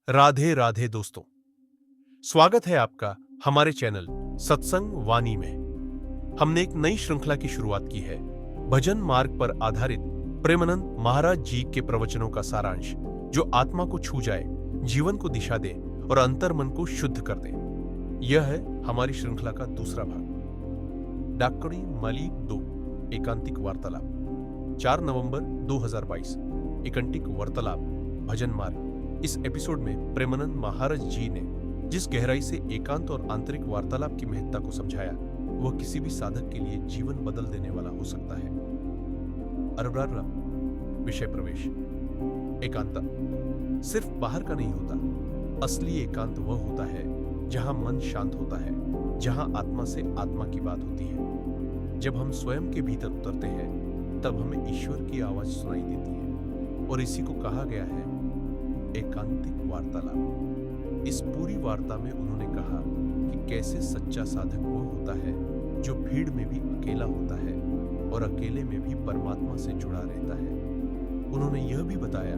राधे राधे दोस्तों, स्वागत है आपका हमारे चैनल सत्संग वाणी में। हमने एक नई श्रृंखला की शुरुआत की है, भजन मार्ग पर आधारित प्रेमानंद महाराज जी के प्रवचनों का सारांश, जो आत्मा को छू जाए, जीवन को दिशा दे और अंतर मन को शुद्ध कर दे। यह है हमारी श्रृंखला का दूसरा भाग, डाक्कड़ी माली 2 एकांतिक वार्तालाप, 4 नवंबर 2022 एकांतिक वार्तालाप भजन मार्ग। इस एपिसोड में प्रेमानंद महाराज जी ने जिस गहराई से एकांत और आंतरिक वार्तालाप की महत्ता को समझाया, वह किसी भी साधक के लिए जीवन बदल देने वाला हो सकता है। अरबरार विषय प्रवेश। एकांत सिर्फ बाहर का नहीं होता, असली एकांत वह होता है जहां मन शांत होता है, जहां आत्मा से आत्मा की बात होती है। जब हम स्वयं के भीतर उतरते हैं, तब हमें ईश्वर की आवाज सुनाई देती है, और इसी को कहा गया है एकांतिक वार्तालाप। इस पूरी वार्ता में उन्होंने कहा कि कैसे सच्चा साधक वो होता है जो भीड़ में भी अकेला होता है और अकेले में भी परमात्मा से जुड़ा रहता है। उन्होंने यह भी बताया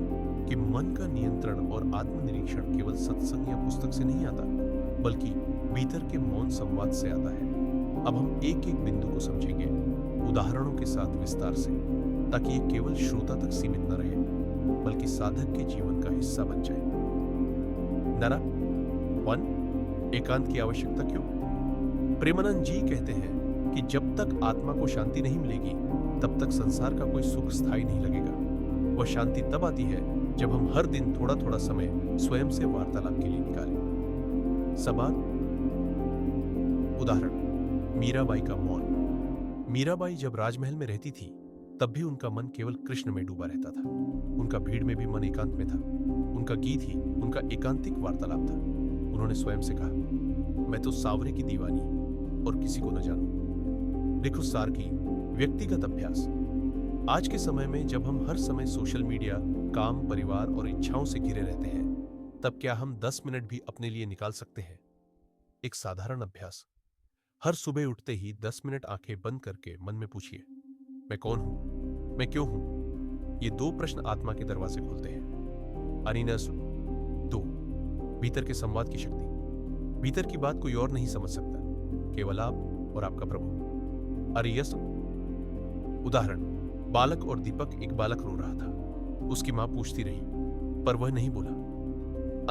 कि मन का नियंत्रण और आत्मनिरीक्षण केवल सत्संग या पुस्तक से नहीं आता, बल्कि भीतर के मौन संवाद से आता है। अब हम एक एक बिंदु को समझेंगे, उदाहरणों के साथ विस्तार से, ताकि ये केवल श्रोता तक सीमित न रहे, बल्कि साधक के जीवन का हिस्सा बन जाए। नरा 1 एकांत की आवश्यकता क्यों? प्रेमानंद जी कहते हैं कि जब तक आत्मा को शांति नहीं मिलेगी, तब तक संसार का कोई सुख स्थायी नहीं लगेगा। वह शांति तब आती है जब हम हर दिन थोड़ा थोड़ा समय स्वयं से वार्तालाप के लिए निकालें। सवाल उदाहरण, मीराबाई का मौन। मीराबाई जब राजमहल में रहती थी, तब भी उनका मन केवल कृष्ण में डूबा रहता था। उनका भीड़ में भी मन एकांत में था। उनका गीत ही उनका एकांतिक वार्तालाप था। उन्होंने स्वयं से कहा, मैं तो सावरे की दीवानी और किसी को न जानूं। देखो सार की व्यक्तिगत अभ्यास। आज के समय में जब हम हर समय सोशल मीडिया, काम, परिवार और इच्छाओं से घिरे रहते हैं, तब क्या हम 10 मिनट भी अपने लिए निकाल सकते हैं? एक साधारण अभ्यास, हर सुबह उठते ही 10 मिनट आंखें बंद करके मन में पूछिए, मैं कौन हूं, मैं क्यों हूं? ये 2 प्रश्न आत्मा के दरवाजे खोलते हैं। अनिनस 2 भीतर के संवाद की शक्ति। भीतर की बात कोई और नहीं समझ सकता, केवल आप और आपका प्रभु। अरियस उदाहरण, बालक और दीपक। एक बालक रो रहा था, उसकी मां पूछती रही, पर वह नहीं बोला।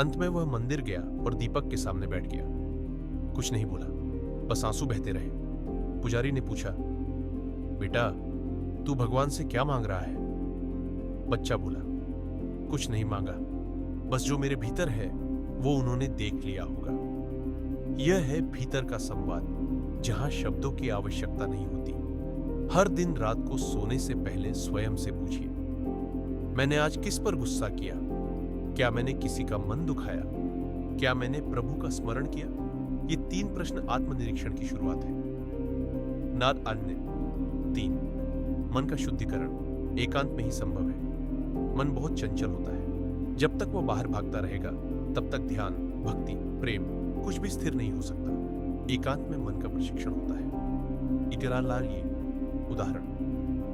अंत में वह मंदिर गया और दीपक के सामने बैठ गया। कुछ नहीं बोला, बस आंसू बहते रहे। पुजारी ने पूछा, बेटा तू भगवान से क्या मांग रहा है? बच्चा बोला, कुछ नहीं मांगा, बस जो मेरे भीतर है वो उन्होंने देख लिया होगा। यह है भीतर का संवाद, जहां शब्दों की आवश्यकता नहीं होती। हर दिन रात को सोने से पहले स्वयं से पूछिए, मैंने आज किस पर गुस्सा किया? क्या मैंने किसी का मन दुखाया? क्या मैंने प्रभु का स्मरण किया? ये 3 प्रश्न आत्मनिरीक्षण की शुरुआत है। नाद अन्य 3 मन का शुद्धिकरण एकांत में ही संभव है। मन बहुत चंचल होता है। जब तक वह बाहर भागता रहेगा, तब तक ध्यान, भक्ति, प्रेम कुछ भी स्थिर नहीं हो सकता। एकांत में मन का प्रशिक्षण होता है। इकरार ये उदाहरण,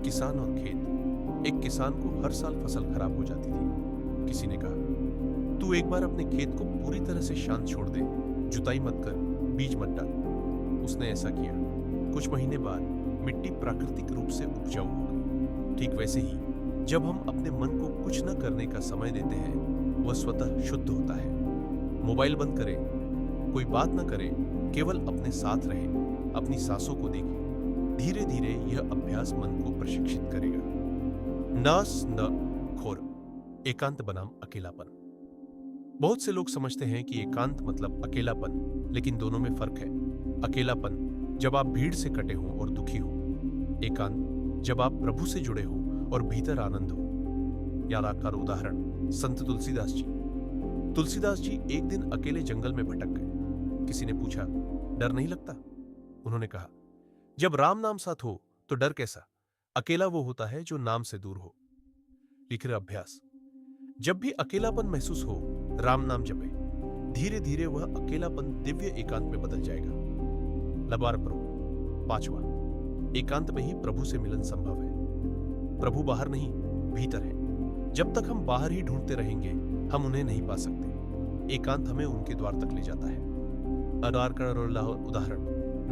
किसान और खेत। एक किसान को हर साल फसल खराब हो जाती थी। किसी ने कहा, तू एक बार अपने खेत को पूरी तरह से शांत छोड़ दे, जुताई मत कर, बीज मत डाल। उसने ऐसा किया। कुछ महीने बाद मिट्टी प्राकृतिक रूप से उपजाऊ हो गई। ठीक वैसे ही जब हम अपने मन को कुछ न करने का समय देते हैं, वह स्वतः शुद्ध होता है। मोबाइल बंद करें, कोई बात न करें, केवल अपने साथ रहे, अपनी सांसों को देखें। धीरे धीरे यह अभ्यास मन को प्रशिक्षित करेगा। नास न खोर एकांत बनाम अकेलापन। बहुत से लोग समझते हैं कि एकांत मतलब अकेलापन, लेकिन दोनों में फर्क है। अकेलापन जब आप भीड़ से कटे हो और दुखी हो। एकांत जब आप प्रभु से जुड़े हो और भीतर आनंद हो। यादाकार उदाहरण, संत तुलसीदास जी। तुलसीदास जी एक दिन अकेले जंगल में भटक गए। किसी ने पूछा, डर नहीं लगता? उन्होंने कहा, जब राम नाम साथ हो तो डर कैसा? अकेला वो होता है जो नाम से दूर हो। लिख रहे अभ्यास, जब भी अकेलापन महसूस हो, राम नाम जपे। धीरे धीरे वह अकेलापन दिव्य एकांत में बदल जाएगा। लबार प्रभु 5वां, एकांत में ही प्रभु से मिलन संभव है। प्रभु बाहर नहीं, भीतर है। जब तक हम बाहर ही ढूंढते रहेंगे, हम उन्हें नहीं पा सकते। एकांत हमें उनके द्वार तक ले जाता है। अदार का उदाहरण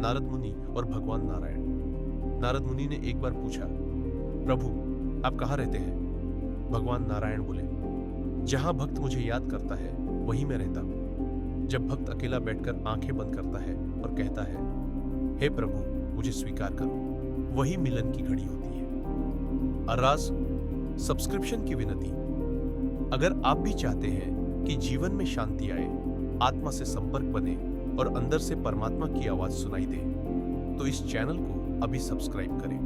नारद मुनि और भगवान नारायण। नारद मुनि ने एक बार पूछा, प्रभु आप कहाँ रहते हैं? भगवान नारायण बोले, जहां भक्त मुझे याद करता है वहीं मैं रहता हूं। जब भक्त अकेला बैठकर आंखें बंद करता है और कहता है, हे प्रभु मुझे स्वीकार करो, वही मिलन की घड़ी होती है। अर्रास सब्सक्रिप्शन की विनती। अगर आप भी चाहते हैं कि जीवन में शांति आए, आत्मा से संपर्क बने और अंदर से परमात्मा की आवाज सुनाई दे, तो इस चैनल को अभी सब्सक्राइब करें।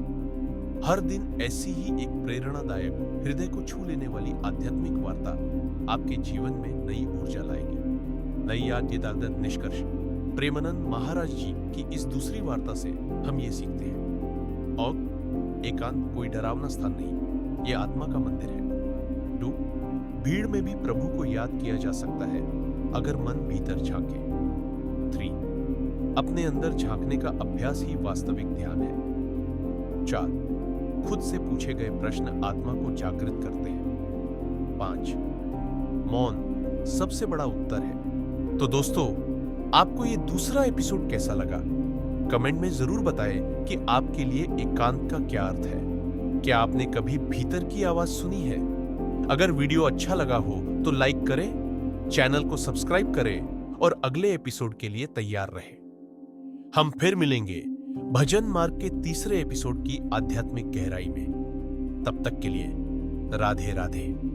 हर दिन ऐसी ही एक प्रेरणादायक, हृदय को छू लेने वाली आध्यात्मिक वार्ता आपके जीवन में नई ऊर्जा लाएगी। नई आद्यदादत निष्कर्ष प्रेमानंद महाराज जी की इस दूसरी वार्ता से हम ये सीखते हैं। और एकांत कोई डरावना स्थान नहीं, ये आत्मा का मंदिर है। 2. भीड़ में भी प्रभु को याद किया जा सकता है अगर मन भीतर झांके। 3. अपने अंदर झांकने का अभ्यास ही वास्तविक ध्यान है। 4. खुद से पूछे गए प्रश्न आत्मा को जागृत करते हैं। 5. मौन सबसे बड़ा उत्तर है। तो दोस्तों, आपको ये दूसरा एपिसोड कैसा लगा? कमेंट में जरूर बताएं कि आपके लिए एकांत का क्या अर्थ है। क्या आपने कभी भीतर की आवाज सुनी है? अगर वीडियो अच्छा लगा हो तो लाइक करें, चैनल को सब्सक्राइब करें और अगले एपिसोड के लिए तैयार रहें। हम फिर मिलेंगे भजन मार्ग के तीसरे एपिसोड की आध्यात्मिक गहराई में। तब तक के लिए राधे राधे।